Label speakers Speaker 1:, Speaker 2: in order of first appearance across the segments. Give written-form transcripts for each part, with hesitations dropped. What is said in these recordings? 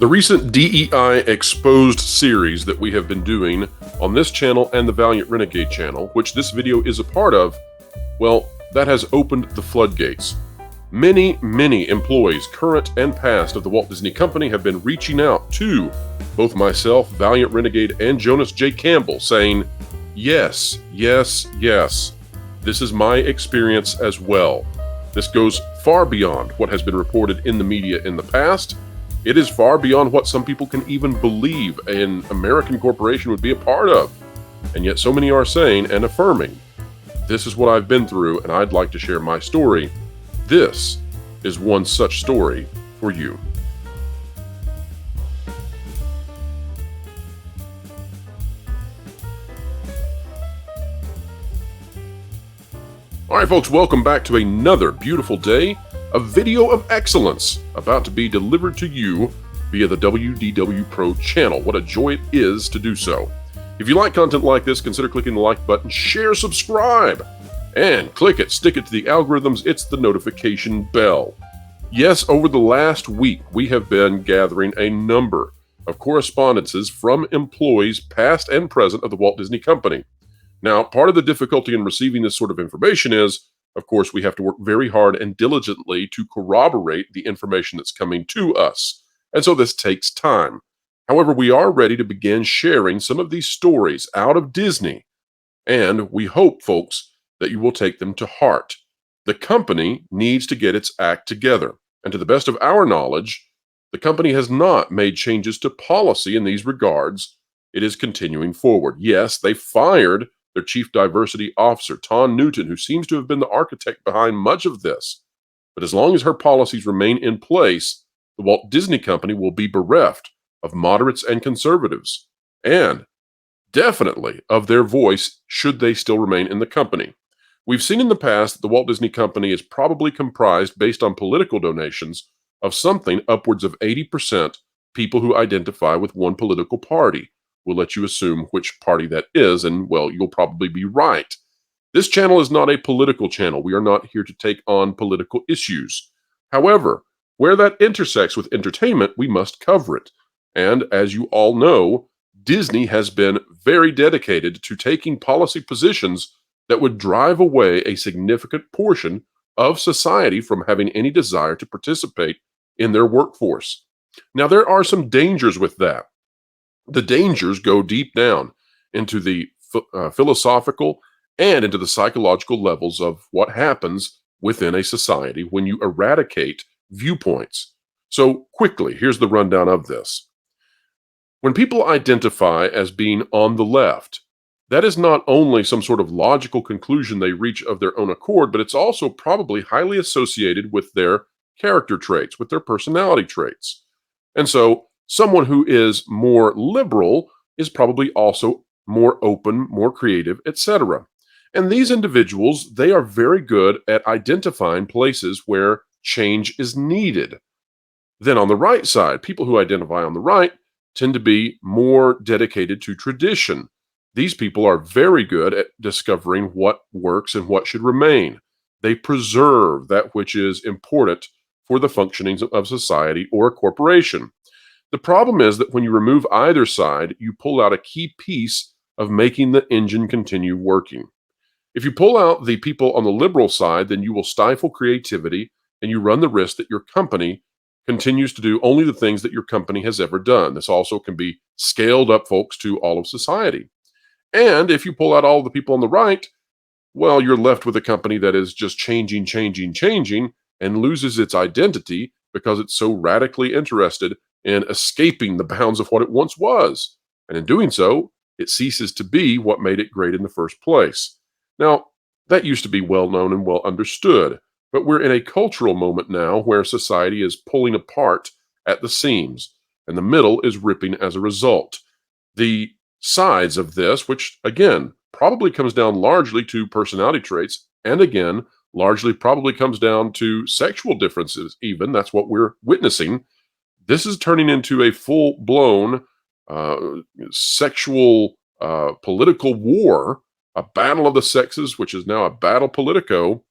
Speaker 1: The recent DEI Exposed series that we have been doing on this channel and the Valiant Renegade channel, which this video is a part of, well, that has opened the floodgates. Many employees, current and past, of the Walt Disney Company have been reaching out to both myself, Valiant Renegade, and Jonas J. Campbell, saying, yes, this is my experience as well. This goes far beyond what has been reported in the media in the past. It is far beyond what some people can even believe an American corporation would be a part of. And yet so many are saying and affirming, this is what I've been through and I'd like to share my story. This is one such story for you. All right, folks, welcome back to another beautiful day. A video of excellence about to be delivered to you via the WDW Pro channel. What a joy it is to do so. If you like content like this, consider clicking the like button, share, subscribe, and click it, stick it to the algorithms. It's the notification bell. Yes, over the last week, we have been gathering a number of correspondences from employees past and present of the Walt Disney Company. Now, part of the difficulty in receiving this sort of information is, of course, we have to work very hard and diligently to corroborate the information that's coming to us. And so this takes time. However, we are ready to begin sharing some of these stories out of Disney. And we hope, folks, that you will take them to heart. The company needs to get its act together. And to the best of our knowledge, the company has not made changes to policy in these regards. It is continuing forward. Yes, they fired their chief diversity officer, Ton Newton, who seems to have been the architect behind much of this. But as long as her policies remain in place, the Walt Disney Company will be bereft of moderates and conservatives, and definitely of their voice should they still remain in the company. We've seen in the past that the Walt Disney Company is probably comprised, based on political donations, of something upwards of 80% people who identify with one political party. We'll let you assume which party that is, and, well, you'll probably be right. This channel is not a political channel. We are not here to take on political issues. However, where that intersects with entertainment, we must cover it. And as you all know, Disney has been very dedicated to taking policy positions that would drive away a significant portion of society from having any desire to participate in their workforce. Now, there are some dangers with that. The dangers go deep down into the philosophical and into the psychological levels of what happens within a society when you eradicate viewpoints. So quickly, here's the rundown of this. When people identify as being on the left, that is not only some sort of logical conclusion they reach of their own accord, but it's also probably highly associated with their character traits, with their personality traits. And so someone who is more liberal is probably also more open, more creative, etc. And these individuals, they are very good at identifying places where change is needed. Then on the right side, people who identify on the right tend to be more dedicated to tradition. These people are very good at discovering what works and what should remain. They preserve that which is important for the functionings of society or a corporation. The problem is that when you remove either side, you pull out a key piece of making the engine continue working. If you pull out the people on the liberal side, then you will stifle creativity and you run the risk that your company continues to do only the things that your company has ever done. This also can be scaled up, folks, to all of society. And if you pull out all the people on the right, well, you're left with a company that is just changing, and loses its identity because it's so radically interested in escaping the bounds of what it once was. And in doing so, it ceases to be what made it great in the first place. Now, that used to be well known and well understood, but we're in a cultural moment now where society is pulling apart at the seams, and the middle is ripping as a result. The sides of this, which again, probably comes down largely to personality traits, and again, largely probably comes down to sexual differences even, that's what we're witnessing. This is turning into a full-blown sexual political war, a battle of the sexes, which is now a battle politico,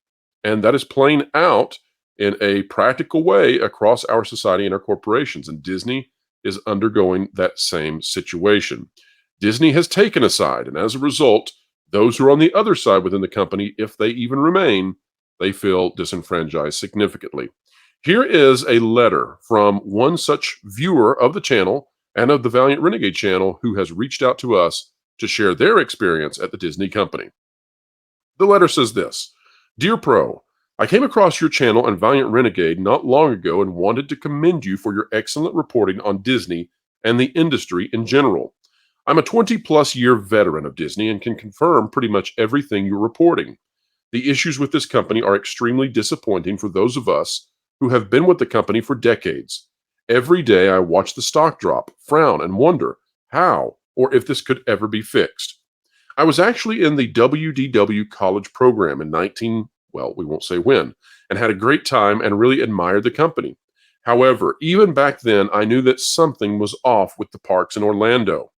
Speaker 1: and that is playing out in a practical way across our society and our corporations. And Disney is undergoing that same situation. Disney has taken a side, and as a result, those who are on the other side within the company, if they even remain, they feel disenfranchised significantly. Here is a letter from one such viewer of the channel and of the Valiant Renegade channel who has reached out to us to share their experience at the Disney company. The letter says this: Dear Pro, I came across your channel and Valiant Renegade not long ago and wanted to commend you for your excellent reporting on Disney and the industry in general. I'm a 20-plus year veteran of Disney and can confirm pretty much everything you're reporting. The issues with this company are extremely disappointing for those of us who have been with the company for decades. Every day I watch the stock drop, frown, and wonder how or if this could ever be fixed. I was actually in the WDW college program in we won't say when, and had a great time and really admired the company. However, even back then, I knew that something was off with the parks in Orlando.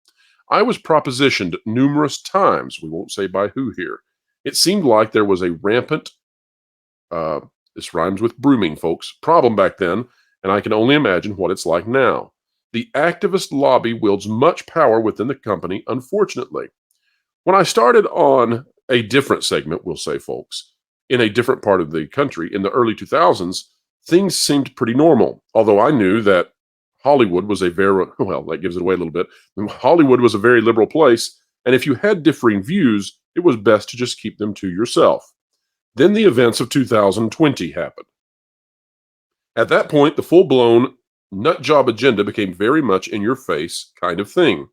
Speaker 1: I was propositioned numerous times, we won't say by who here. It seemed like there was a rampant, this rhymes with brooming, folks, problem back then, and I can only imagine what it's like now. The activist lobby wields much power within the company, unfortunately. When I started on a different segment, we'll say, folks, in a different part of the country in the early 2000s, things seemed pretty normal, although I knew that Hollywood was that gives it away a little bit. Hollywood was a very liberal place, and if you had differing views, it was best to just keep them to yourself. Then the events of 2020 happened. At that point, the full-blown nut job agenda became very much in your face kind of thing.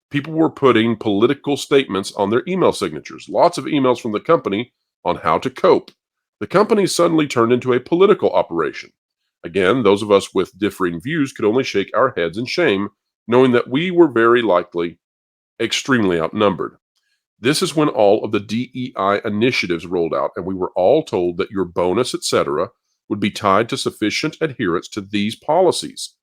Speaker 1: People were putting political statements on their email signatures, lots of emails from the company on how to cope. The company suddenly turned into a political operation. Again, those of us with differing views could only shake our heads in shame, knowing that we were very likely extremely outnumbered. This is when all of the DEI initiatives rolled out, and we were all told that your bonus, etc., would be tied to sufficient adherence to these policies.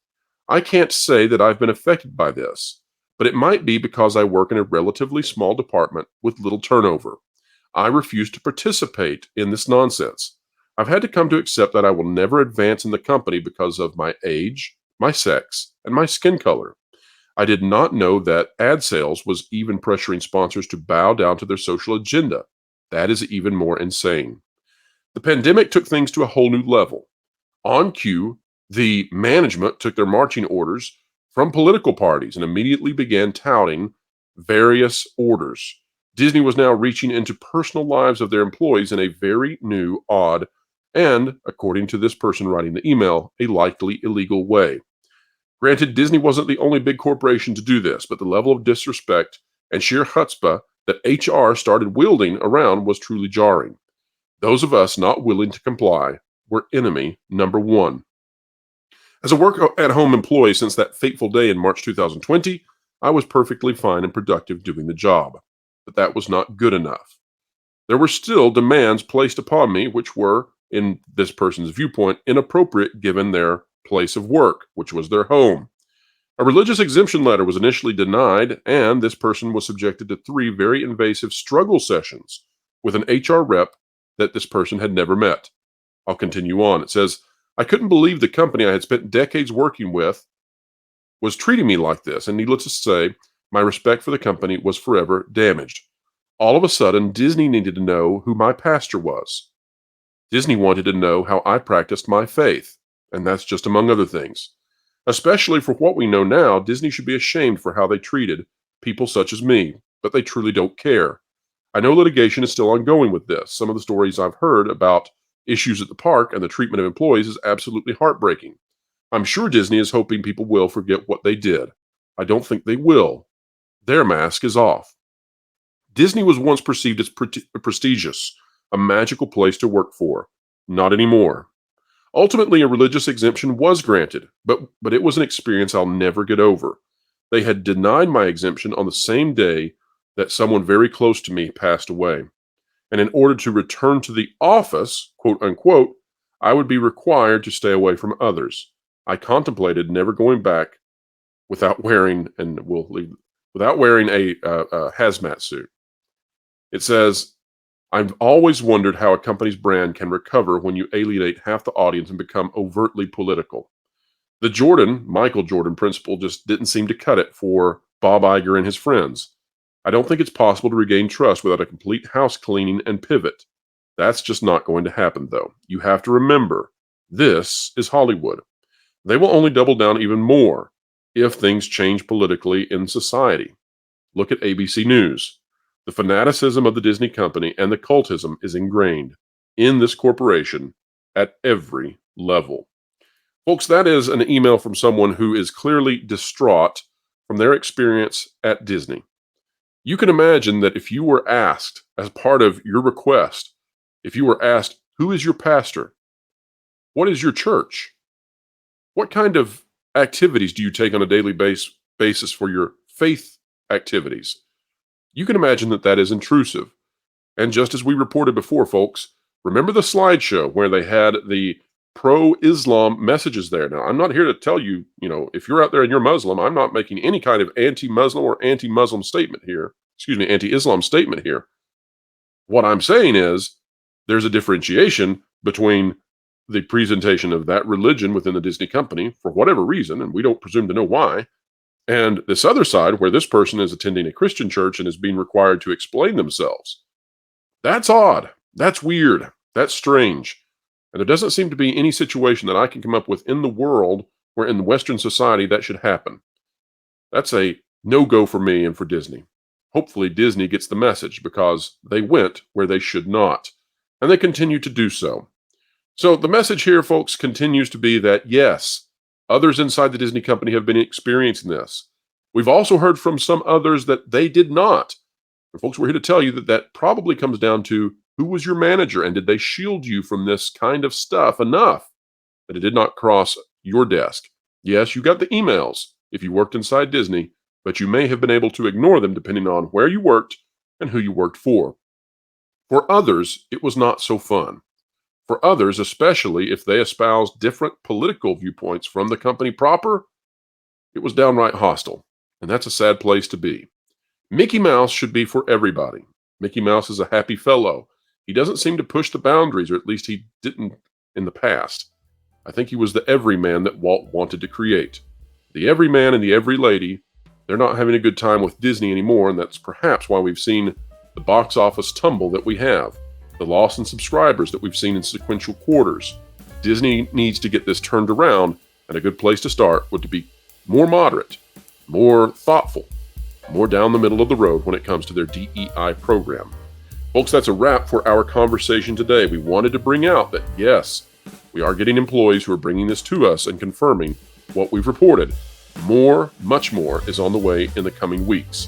Speaker 1: I can't say that I've been affected by this, but it might be because I work in a relatively small department with little turnover. I refuse to participate in this nonsense. I've had to come to accept that I will never advance in the company because of my age, my sex, and my skin color. I did not know that ad sales was even pressuring sponsors to bow down to their social agenda. That is even more insane. The pandemic took things to a whole new level. On cue, the management took their marching orders from political parties and immediately began touting various orders. Disney was now reaching into personal lives of their employees in a very new, odd, and, according to this person writing the email, a likely illegal way. Granted, Disney wasn't the only big corporation to do this, but the level of disrespect and sheer chutzpah that HR started wielding around was truly jarring. Those of us not willing to comply were enemy number one. As a work-at-home employee since that fateful day in March 2020, I was perfectly fine and productive doing the job. But that was not good enough. There were still demands placed upon me which were, in this person's viewpoint, inappropriate given their place of work, which was their home. A religious exemption letter was initially denied, and this person was subjected to 3 very invasive struggle sessions with an HR rep that this person had never met. I'll continue on. It says, I couldn't believe the company I had spent decades working with was treating me like this, and needless to say, my respect for the company was forever damaged. All of a sudden, Disney needed to know who my pastor was. Disney wanted to know how I practiced my faith, and that's just among other things. Especially for what we know now, Disney should be ashamed for how they treated people such as me, but they truly don't care. I know litigation is still ongoing with this. Some of the stories I've heard about issues at the park and the treatment of employees is absolutely heartbreaking. I'm sure Disney is hoping people will forget what they did. I don't think they will. Their mask is off. Disney was once perceived as prestigious, a magical place to work for. Not anymore. Ultimately, a religious exemption was granted, but it was an experience I'll never get over. They had denied my exemption on the same day that someone very close to me passed away. And in order to return to the office, quote unquote, I would be required to stay away from others. I contemplated never going back without wearing a hazmat suit. It says, I've always wondered how a company's brand can recover when you alienate half the audience and become overtly political. The Michael Jordan principle just didn't seem to cut it for Bob Iger and his friends. I don't think it's possible to regain trust without a complete house cleaning and pivot. That's just not going to happen, though. You have to remember, this is Hollywood. They will only double down even more if things change politically in society. Look at ABC News. The fanaticism of the Disney company and the cultism is ingrained in this corporation at every level. Folks, that is an email from someone who is clearly distraught from their experience at Disney. You can imagine that if you were asked, as part of your request, if you were asked, who is your pastor? What is your church? What kind of activities do you take on a daily basis for your faith activities? You can imagine that that is intrusive. And just as we reported before, folks, remember the slideshow where they had the pro-Islam messages there. Now, I'm not here to tell you, if you're out there and you're Muslim, I'm not making any kind of anti-Muslim or anti-Muslim statement here. Anti-Islam statement here. What I'm saying is there's a differentiation between the presentation of that religion within the Disney company for whatever reason, and we don't presume to know why, and this other side where this person is attending a Christian church and is being required to explain themselves. That's odd. That's weird. That's strange. And there doesn't seem to be any situation that I can come up with in the world where in the Western society that should happen. That's a no-go for me and for Disney. Hopefully Disney gets the message because they went where they should not, and they continue to do so. So the message here, folks, continues to be that, yes, others inside the Disney company have been experiencing this. We've also heard from some others that they did not. And folks, we're here to tell you that that probably comes down to who was your manager and did they shield you from this kind of stuff enough that it did not cross your desk? Yes, you got the emails if you worked inside Disney, but you may have been able to ignore them depending on where you worked and who you worked for. For others, it was not so fun. For others, especially if they espoused different political viewpoints from the company proper, it was downright hostile, and that's a sad place to be. Mickey Mouse should be for everybody. Mickey Mouse is a happy fellow. He doesn't seem to push the boundaries, or at least he didn't in the past. I think he was the everyman that Walt wanted to create. The everyman and the every lady, they're not having a good time with Disney anymore, and that's perhaps why we've seen the box office tumble that we have, the loss in subscribers that we've seen in sequential quarters. Disney needs to get this turned around, and a good place to start would be more moderate, more thoughtful, more down the middle of the road when it comes to their DEI program. Folks, that's a wrap for our conversation today. We wanted to bring out that, yes, we are getting employees who are bringing this to us and confirming what we've reported. More, much more, is on the way in the coming weeks.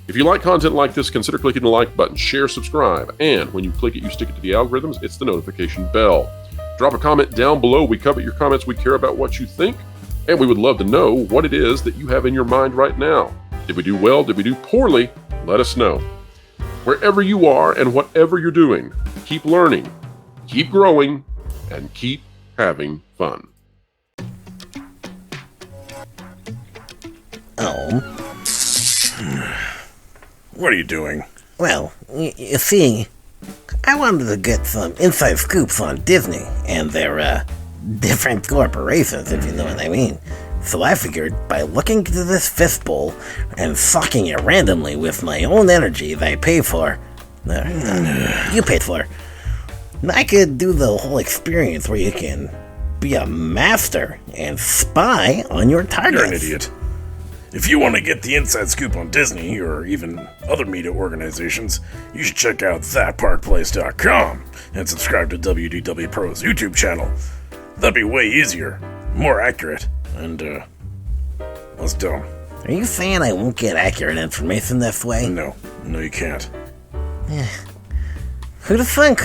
Speaker 1: If you like content like this, consider clicking the like button, share, subscribe, and when you click it, you stick it to the algorithms, it's the notification bell. Drop a comment down below. We covet your comments. We care about what you think, and we would love to know what it is that you have in your mind right now. Did we do well? Did we do poorly? Let us know. Wherever you are and whatever you're doing, keep learning, keep growing, and keep having fun.
Speaker 2: Oh.
Speaker 3: What are you doing?
Speaker 2: Well, you see, I wanted to get some inside scoops on Disney and their, different corporations, if you know what I mean. So I figured by looking into this fistbowl and sucking it randomly with my own energy that I pay for, you paid for, I could do the whole experience where you can be a master and spy on your targets.
Speaker 3: You're an idiot. If you want to get the inside scoop on Disney, or even other media organizations, you should check out thatparkplace.com and subscribe to WDW Pro's YouTube channel. That'd be way easier, more accurate, and, less dumb.
Speaker 2: Are you saying I won't get accurate information this way?
Speaker 3: No, you can't.
Speaker 2: Who'd have thunk?